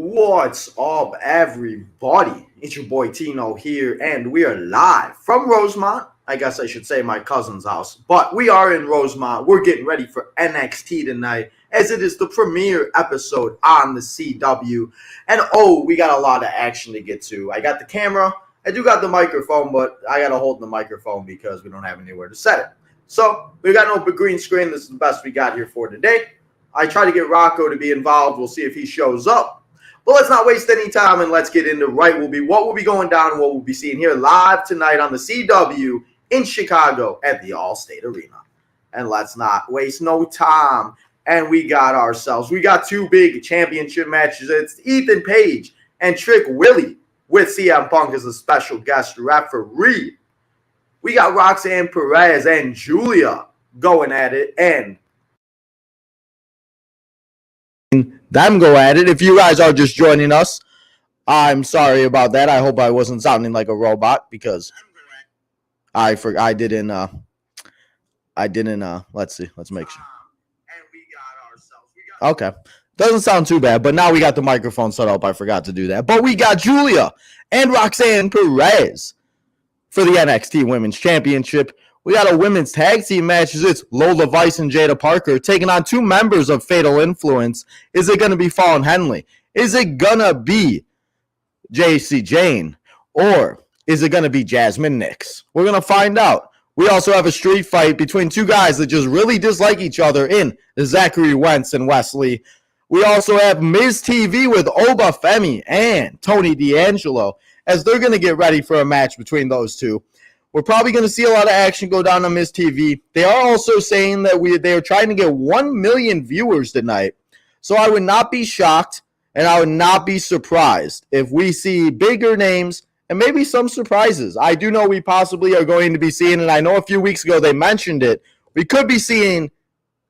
What's up, everybody? It's your boy Tino here, and we are live from Rosemont. I guess I should say my cousin's house, but we are in Rosemont. We're getting ready for NXT tonight, as it is the premiere episode on the CW. And oh, we got a lot of action to get to. I got the camera, I do got the microphone, but I got to hold the microphone because we don't have anywhere to set it. So we got no green screen. This is the best we got here for today. I try to get Rocco to be involved. We'll see if he shows up. But let's not waste any time and let's get into what will be going down and what we'll be seeing here live tonight on the CW in Chicago at the Allstate Arena. And let's not waste no time. And we got two big championship matches. It's Ethan Page and Trick Willie with CM Punk as a special guest referee. We got Roxanne Perez and Julia going at it, and them go at it. If you guys are just joining us, I'm sorry about that. I hope I wasn't sounding like a robot because I didn't let's see. Let's make sure. Okay. Doesn't sound too bad, but now we got the microphone set up. I forgot to do that. But we got Julia and Roxanne Perez for the NXT Women's Championship. We got a women's tag team match. It's Lola Vice and Jada Parker taking on two members of Fatal Influence. Is it going to be Fallon Henley? Is it going to be JC Jane? Or is it going to be Jasmine Nix? We're going to find out. We also have a street fight between two guys that just really dislike each other in Zachary Wentz and Wesley. We also have Miz TV with Oba Femi and Tony D'Angelo as they're going to get ready for a match between those two. We're probably going to see a lot of action go down on Miz TV. They are also saying that they are trying to get 1 million viewers tonight. So I would not be shocked and I would not be surprised if we see bigger names and maybe some surprises. I do know we possibly are going to be seeing, and I know a few weeks ago they mentioned it, we could be seeing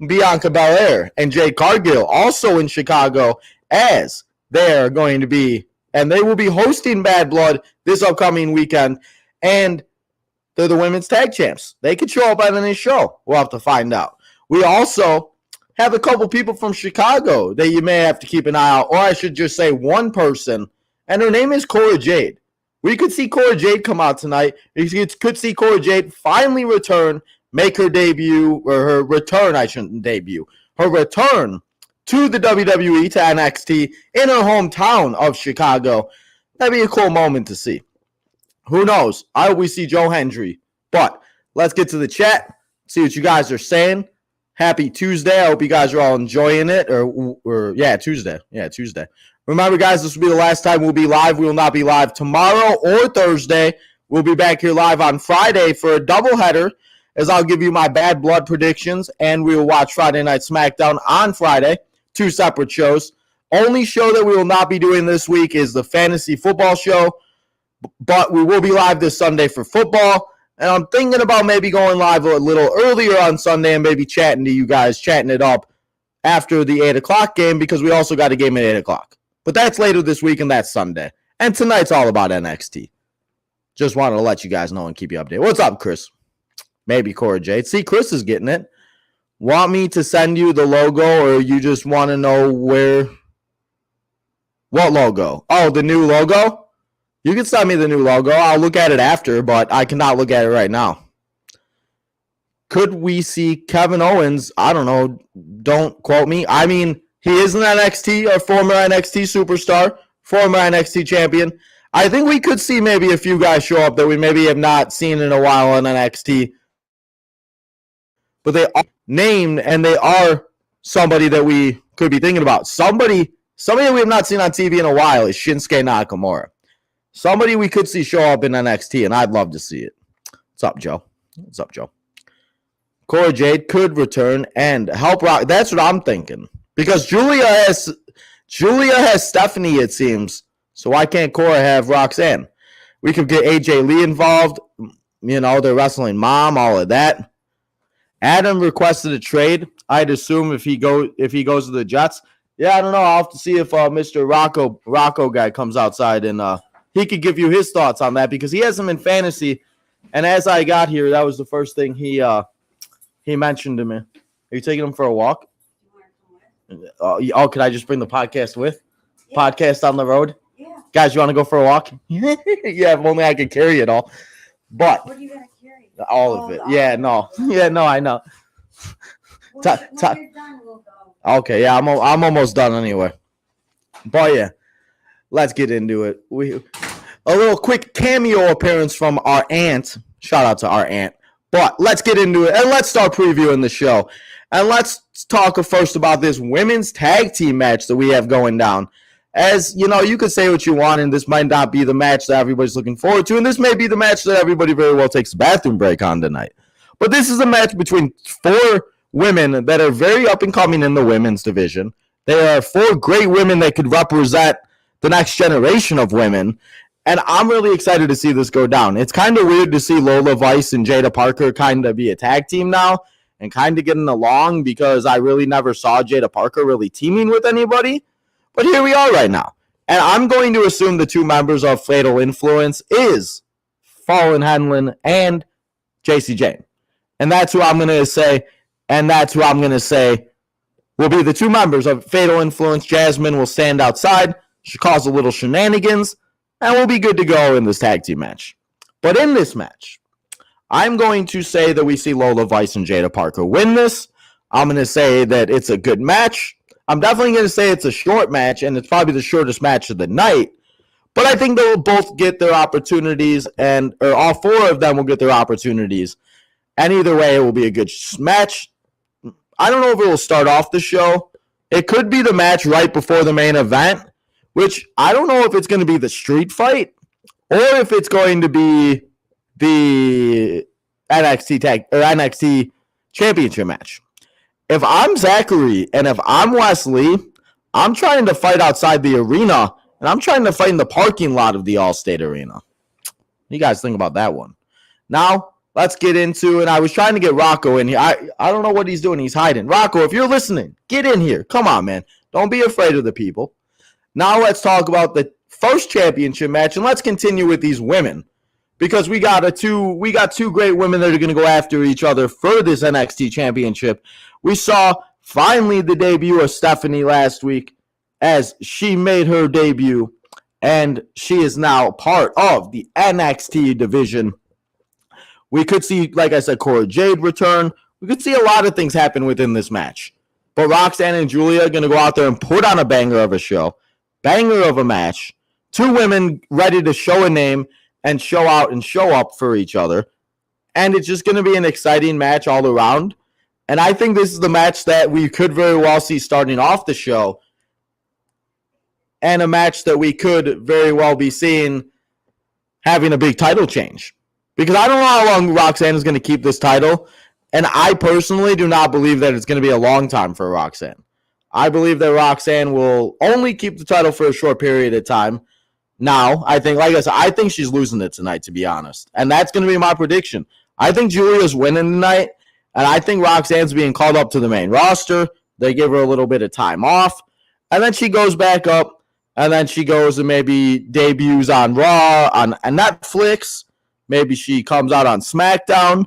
Bianca Belair and Jade Cargill also in Chicago as they're going to be, and they will be hosting Bad Blood this upcoming weekend. And they're the women's tag champs. They could show up at any show. We'll have to find out. We also have a couple people from Chicago that you may have to keep an eye out, or I should just say one person, and her name is Cora Jade. We could see Cora Jade come out tonight. You could see Cora Jade finally return, make her debut, or her return, I shouldn't debut, her return to the WWE, to NXT, in her hometown of Chicago. That'd be a cool moment to see. Who knows? I hope we see Joe Hendry. But let's get to the chat, see what you guys are saying. Happy Tuesday. I hope you guys are all enjoying it. Tuesday. Yeah, Tuesday. Remember, guys, this will be the last time we'll be live. We will not be live tomorrow or Thursday. We'll be back here live on Friday for a doubleheader, as I'll give you my Bad Blood predictions, and we will watch Friday Night SmackDown on Friday. Two separate shows. Only show that we will not be doing this week is the fantasy football show. But we will be live this Sunday for football. And I'm thinking about maybe going live a little earlier on Sunday and maybe chatting to you guys, chatting it up after the 8 o'clock game, because we also got a game at 8 o'clock. But that's later this week, and that's Sunday. And tonight's all about NXT. Just wanted to let you guys know and keep you updated. What's up, Chris? Maybe Cora Jade. See, Chris is getting it. Want me to send you the logo, or you just want to know where? What logo? Oh, the new logo? You can send me the new logo. I'll look at it after, but I cannot look at it right now. Could we see Kevin Owens? I don't know. Don't quote me. I mean, he is an NXT, a former NXT superstar, former NXT champion. I think we could see maybe a few guys show up that we maybe have not seen in a while in NXT. But they are named, and they are somebody that we could be thinking about. Somebody that we have not seen on TV in a while is Shinsuke Nakamura. Somebody we could see show up in NXT, and I'd love to see it. What's up, Joe? What's up, Joe? Cora Jade could return and help Rock. That's what I'm thinking. Because Julia has Stephanie, it seems. So why can't Cora have Roxanne? We could get AJ Lee involved. You know, they're wrestling mom, all of that. Adam requested a trade. I'd assume if he goes to the Jets. Yeah, I don't know. I'll have to see if Mr. Rocco guy comes outside and he could give you his thoughts on that, because he has him in fantasy. And as I got here, that was the first thing he mentioned to me. Are you taking him for a walk? Oh, can I just bring the podcast with? podcast on the road. Yeah. Guys, you want to go for a walk? Yeah, if only I could carry it all. But What do you gotta carry? all of it. Yeah, no. Yeah, no, I know. When Ta- ta- you're done, we'll go. Okay, yeah, I'm almost done anyway. But yeah, let's get into it. A little quick cameo appearance from our aunt. Shout out to our aunt. But let's get into it and let's start previewing the show. And let's talk first about this women's tag team match that we have going down. As you know, you could say what you want, and this might not be the match that everybody's looking forward to, and this may be the match that everybody very well takes a bathroom break on tonight. But this is a match between 4 women that are very up and coming in the women's division. There are 4 great women that could represent the next generation of women, and I'm really excited to see this go down. It's kind of weird to see Lola Vice and Jada Parker kind of be a tag team now and kind of getting along, because I really never saw Jada Parker really teaming with anybody. But here we are right now. And I'm going to assume the 2 members of Fatal Influence is Fallon Henley and Jacy Jayne. And that's who I'm going to say. And that's who I'm going to say will be the 2 members of Fatal Influence. Jasmine will stand outside. She'll cause a little shenanigans. And we'll be good to go in this tag team match. But in this match, I'm going to say that we see Lola Vice and Jada Parker win this. I'm going to say that it's a good match. I'm definitely going to say it's a short match, and it's probably the shortest match of the night. But I think they'll both get their opportunities, or all 4 of them will get their opportunities. And either way, it will be a good match. I don't know if it will start off the show. It could be the match right before the main event, which I don't know if it's going to be the street fight or if it's going to be the NXT championship match. If I'm Zachary and if I'm Wesley, I'm trying to fight outside the arena, and I'm trying to fight in the parking lot of the Allstate Arena. What do you guys think about that one? Now, let's get into it. I was trying to get Rocco in here. I don't know what he's doing. He's hiding. Rocco, if you're listening, get in here. Come on, man. Don't be afraid of the people. Now let's talk about the first championship match, and let's continue with these women, because we got 2 great women that are going to go after each other for this NXT championship. We saw finally the debut of Stephanie last week, as she made her debut, and she is now part of the NXT division. We could see, like I said, Cora Jade return. We could see a lot of things happen within this match. But Roxanne and Julia are going to go out there and put on a banger of a show, banger of a match. 2 women ready to show a name and show out and show up for each other. And it's just going to be an exciting match all around. And I think this is the match that we could very well see starting off the show, and a match that we could very well be seeing having a big title change. Because I don't know how long Roxanne is going to keep this title, and I personally do not believe that it's going to be a long time for Roxanne. I believe that Roxanne will only keep the title for a short period of time. Now, I think, like I said, I think she's losing it tonight, to be honest. And that's going to be my prediction. I think Julia's winning tonight, and I think Roxanne's being called up to the main roster. They give her a little bit of time off, and then she goes back up, and then she goes and maybe debuts on Raw, on Netflix. Maybe she comes out on SmackDown.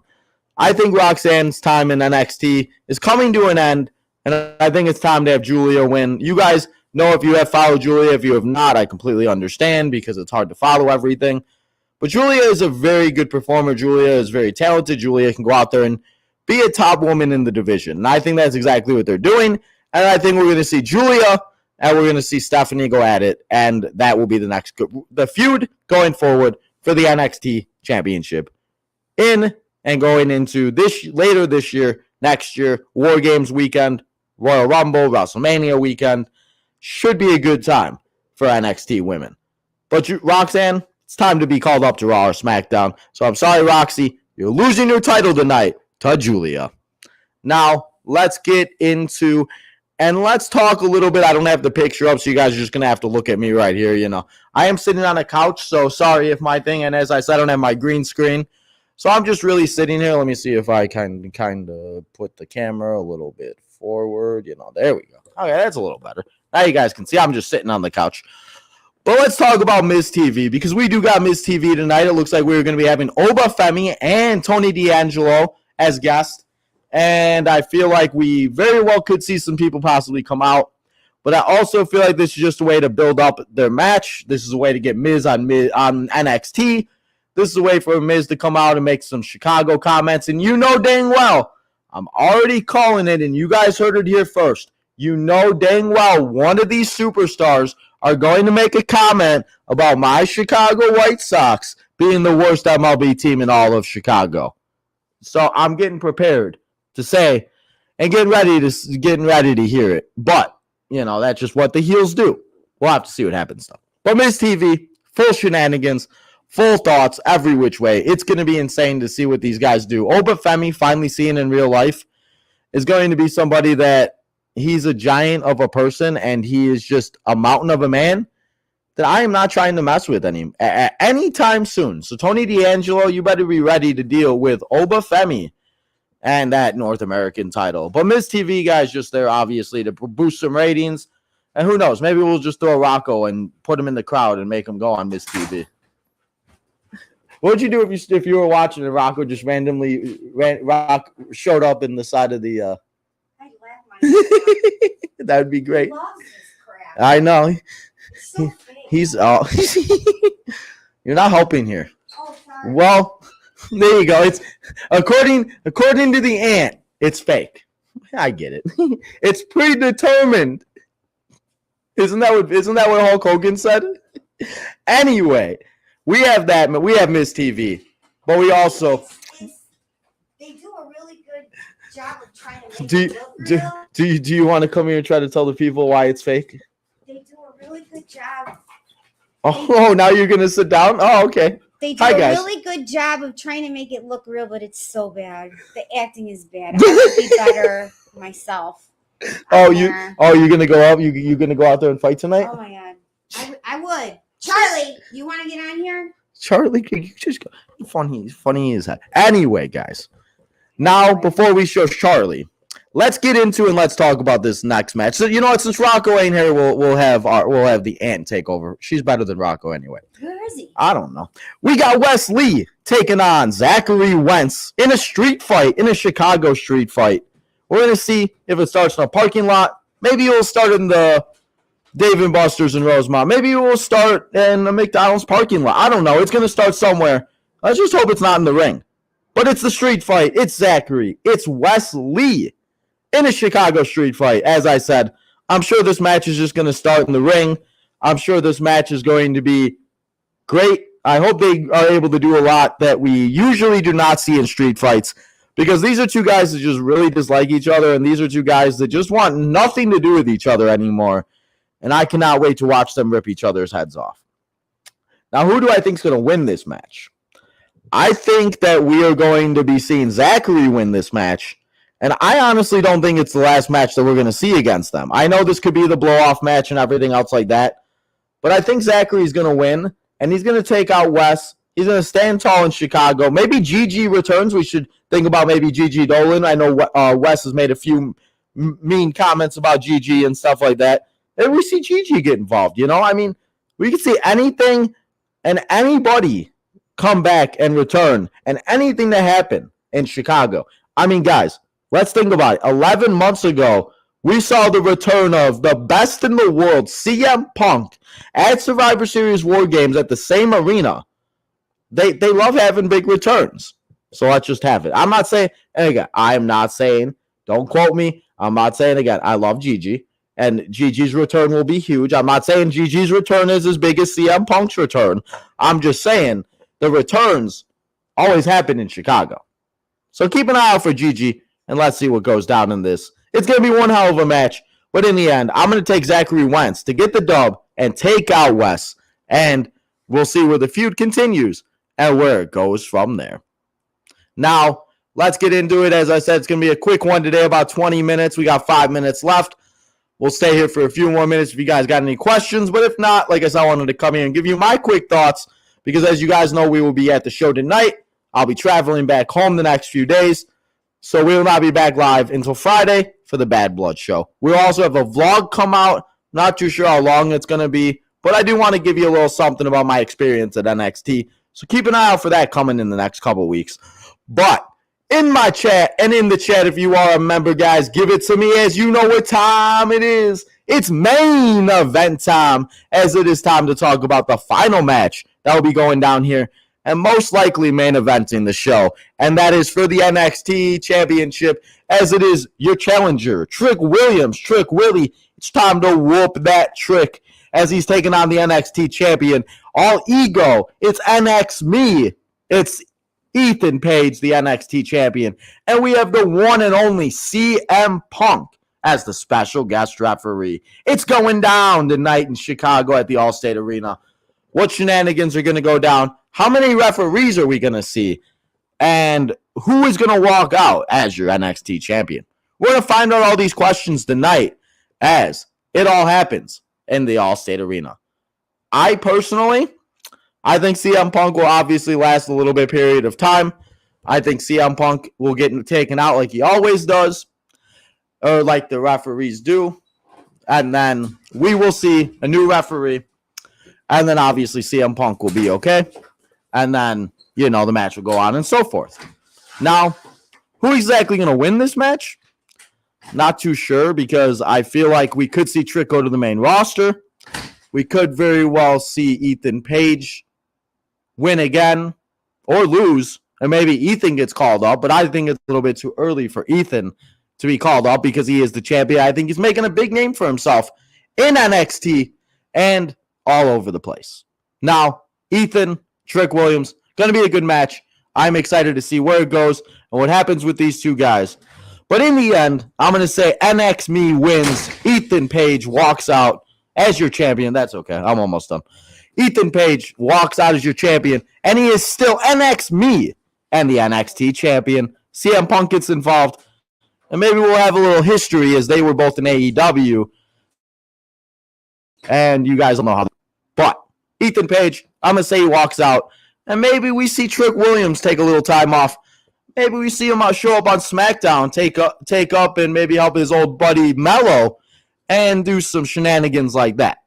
I think Roxanne's time in NXT is coming to an end, and I think it's time to have Julia win. You guys know if you have followed Julia. If you have not, I completely understand, because it's hard to follow everything. But Julia is a very good performer. Julia is very talented. Julia can go out there and be a top woman in the division. And I think that's exactly what they're doing. And I think we're going to see Julia and we're going to see Stephanie go at it. And that will be the feud going forward for the NXT championship in and going into later this year, next year, War Games weekend, Royal Rumble, WrestleMania weekend. Should be a good time for NXT women. But Roxanne, it's time to be called up to Raw or SmackDown. So I'm sorry, Roxy. You're losing your title tonight to Julia. Now, let's get into, and let's talk a little bit. I don't have the picture up, so you guys are just going to have to look at me right here. You know, I am sitting on a couch, so sorry if my thing, and as I said, I don't have my green screen. So I'm just really sitting here. Let me see if I can kind of put the camera a little bit forward. You know, there we go. Okay, that's a little better. Now you guys can see I'm just sitting on the couch. But let's talk about Miz TV, because we do got Miz TV tonight. It looks like we're going to be having Oba Femi and Tony D'Angelo as guests. And I feel like we very well could see some people possibly come out. But I also feel like this is just a way to build up their match. This is a way to get Miz on NXT. This is a way for Miz to come out and make some Chicago comments. And you know dang well, I'm already calling it, and you guys heard it here first. You know dang well one of these superstars are going to make a comment about my Chicago White Sox being the worst MLB team in all of Chicago. So I'm getting prepared to say and getting ready to hear it. But, you know, that's just what the heels do. We'll have to see what happens, though. But Miz TV, full shenanigans, full thoughts every which way. It's going to be insane to see what these guys do. Oba Femi, finally seeing in real life, is going to be somebody that he's a giant of a person and he is just a mountain of a man that I am not trying to mess with anytime soon. So Tony D'Angelo, you better be ready to deal with Oba Femi and that North American title. But Miz TV, guys, just there obviously to boost some ratings. And who knows, maybe we'll just throw Rocco and put him in the crowd and make him go on Miz TV. What would you do if you were watching and Rocco just randomly showed up in the side of the I'd laugh my that would be great. He loves this crap. I know. It's so fake. He's you're not helping here. Oh, sorry. Well, there you go. It's according to the ant, it's fake. I get it. It's predetermined. Isn't that what Hulk Hogan said? Anyway, we have Miz TV, but we also They do a really good job of trying to make it look real. do you want to come here and try to tell the people why it's fake? They do a really good job. Oh, now you're gonna sit down? Oh, okay. They do Hi, a guys. really good job of trying to make it look real, but it's so bad. The acting is bad. I would be better myself. Oh, you're gonna go up? You gonna go out there and fight tonight? Oh my god, I would. Charlie, you want to get on here? Charlie, you just go. Funny as that. Anyway, guys, now before we show Charlie, let's get into and let's talk about this next match. So you know what? Since Rocco ain't here, we'll have the Ant take over. She's better than Rocco anyway. Where is he? I don't know. We got Wes Lee taking on Zachary Wentz in a street fight, in a Chicago street fight. We're gonna see if it starts in a parking lot. Maybe it will start in the Dave & Buster's in Rosemont. Maybe it will start in a McDonald's parking lot. I don't know. It's going to start somewhere. Let's just hope it's not in the ring. But it's the street fight. It's Zachary. It's Wes Lee in a Chicago street fight. As I said, I'm sure this match is just going to start in the ring. I'm sure this match is going to be great. I hope they are able to do a lot that we usually do not see in street fights, because these are two guys that just really dislike each other, and these are two guys that just want nothing to do with each other anymore. And I cannot wait to watch them rip each other's heads off. Now, who do I think is going to win this match? I think that we are going to be seeing Zachary win this match. And I honestly don't think it's the last match that we're going to see against them. I know this could be the blow-off match and everything else like that. But I think Zachary is going to win. And he's going to take out Wes. He's going to stand tall in Chicago. Maybe Gigi returns. We should think about maybe Gigi Dolan. I know Wes has made a few mean comments about Gigi and stuff like that. And we see Gigi get involved, you know? I mean, we can see anything and anybody come back and return and anything that happened in Chicago. I mean, guys, let's think about it. 11 months ago, we saw the return of the best in the world, CM Punk, at Survivor Series War Games at the same arena. They love having big returns. So let's just have it. I'm not saying, and again, I'm not saying, don't quote me. I'm not saying, again, I love Gigi. And Gigi's return will be huge. I'm not saying Gigi's return is as big as CM Punk's return. I'm just saying the returns always happen in Chicago. So keep an eye out for Gigi, and let's see what goes down in this. It's going to be one hell of a match. But in the end, I'm going to take Zachary Wentz to get the dub and take out Wes. And we'll see where the feud continues and where it goes from there. Now, let's get into it. As I said, it's going to be a quick one today, about 20 minutes. We got 5 minutes left. We'll stay here for a few more minutes if you guys got any questions. But if not, like I said, I wanted to come here and give you my quick thoughts, because as you guys know, we will be at the show tonight. I'll be traveling back home the next few days. So we will not be back live until Friday for the Bad Blood show. We'll also have a vlog come out. Not too sure how long it's going to be, but I do want to give you a little something about my experience at NXT. So keep an eye out for that coming in the next couple weeks. But in my chat and in the chat, if you are a member, guys, give it to me, as you know what time it is. It's main event time, as it is time to talk about the final match that will be going down here and most likely main eventing the show. And that is for the NXT Championship, as it is your challenger, Trick Williams. Trick Willie, it's time to whoop that Trick as he's taking on the NXT champion. All ego, it's NX me. It's Ethan Page, the NXT champion. And we have the one and only CM Punk as the special guest referee. It's going down tonight in Chicago at the Allstate Arena. What shenanigans are going to go down? How many referees are we going to see? And who is going to walk out as your NXT champion? We're going to find out all these questions tonight as it all happens in the Allstate Arena. I think CM Punk will obviously last a little bit period of time. I think CM Punk will get taken out like he always does, or like the referees do. And then we will see a new referee. And then obviously CM Punk will be okay. And then, the match will go on and so forth. Now, who exactly going to win this match? Not too sure, because I feel like we could see Trick go to the main roster. We could very well see Ethan Page win again or lose, and maybe Ethan gets called up, but I think it's a little bit too early for Ethan to be called up because he is the champion. I think he's making a big name for himself in NXT and all over the place. Now, Ethan, Trick Williams, going to be a good match. I'm excited to see where it goes and what happens with these two guys. But in the end, I'm going to say NX Me wins. Ethan Page walks out as your champion. That's okay. I'm almost done. Ethan Page walks out as your champion, and he is still NX Me and the NXT champion. CM Punk gets involved, and maybe we'll have a little history as they were both in AEW. And you guys will know how. But Ethan Page, I'm going to say he walks out. And maybe we see Trick Williams take a little time off. Maybe we see him show up on SmackDown, take up and maybe help his old buddy Mello and do some shenanigans like that.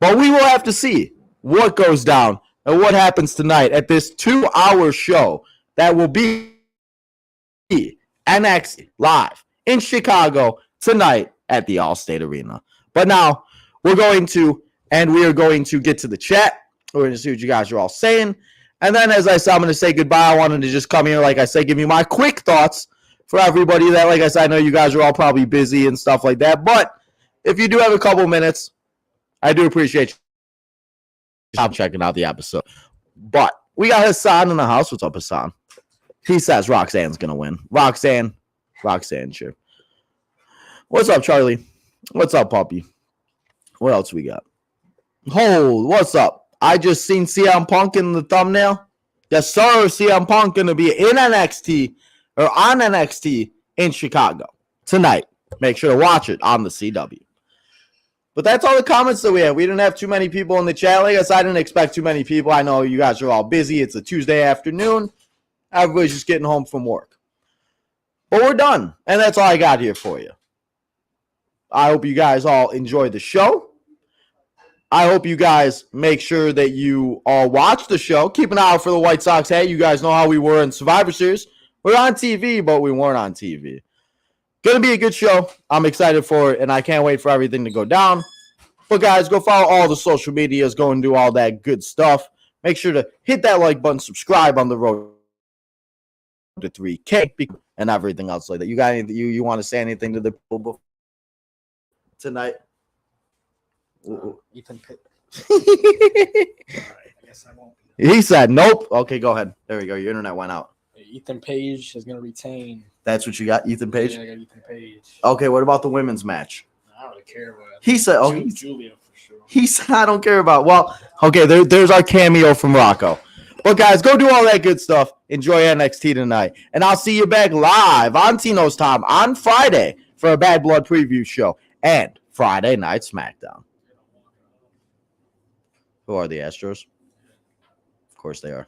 But we will have to see what goes down and what happens tonight at this 2-hour show that will be NXT live in Chicago tonight at the Allstate Arena. But now we are going to get to the chat. We're going to see what you guys are all saying. And then, as I said, I'm going to say goodbye. I wanted to just come here, like I said, give you my quick thoughts for everybody that, like I said, I know you guys are all probably busy and stuff like that. But if you do have a couple minutes, I do appreciate you. I'm checking out the episode. But we got Hassan in the house. What's up, Hassan? He says Roxanne's going to win. Roxanne, sure. What's up, Charlie? What's up, Puppy? What else we got? Hold, what's up? I just seen CM Punk in the thumbnail. Yes, sir. CM Punk going to be in NXT or on NXT in Chicago tonight. Make sure to watch it on the CW. But that's all the comments that we have. We didn't have too many people in the chat. Like I said, I didn't expect too many people. I know you guys are all busy. It's a Tuesday afternoon. Everybody's just getting home from work. But we're done. And that's all I got here for you. I hope you guys all enjoy the show. I hope you guys make sure that you all watch the show. Keep an eye out for the White Sox hat. You guys know how we were in Survivor Series. We're on TV, but we weren't on TV. Going to be a good show. I'm excited for it, and I can't wait for everything to go down. But, guys, go follow all the social medias. Go and do all that good stuff. Make sure to hit that like button, subscribe on the road to 3K, and everything else like that. You got anything? You want to say anything to the people tonight? Ethan Pitt. I guess I won't. He said nope. Okay, go ahead. There we go. Your internet went out. Ethan Page is going to retain. That's what you got, Ethan Page? Yeah, I got Ethan Page. Okay, what about the women's match? I don't really care about it. He said, Julia for sure. He said, I don't care about. Well, okay, there's our cameo from Rocco. But, guys, go do all that good stuff. Enjoy NXT tonight. And I'll see you back live on Tino's Time on Friday for a Bad Blood preview show and Friday Night SmackDown. Who are the Astros? Of course they are.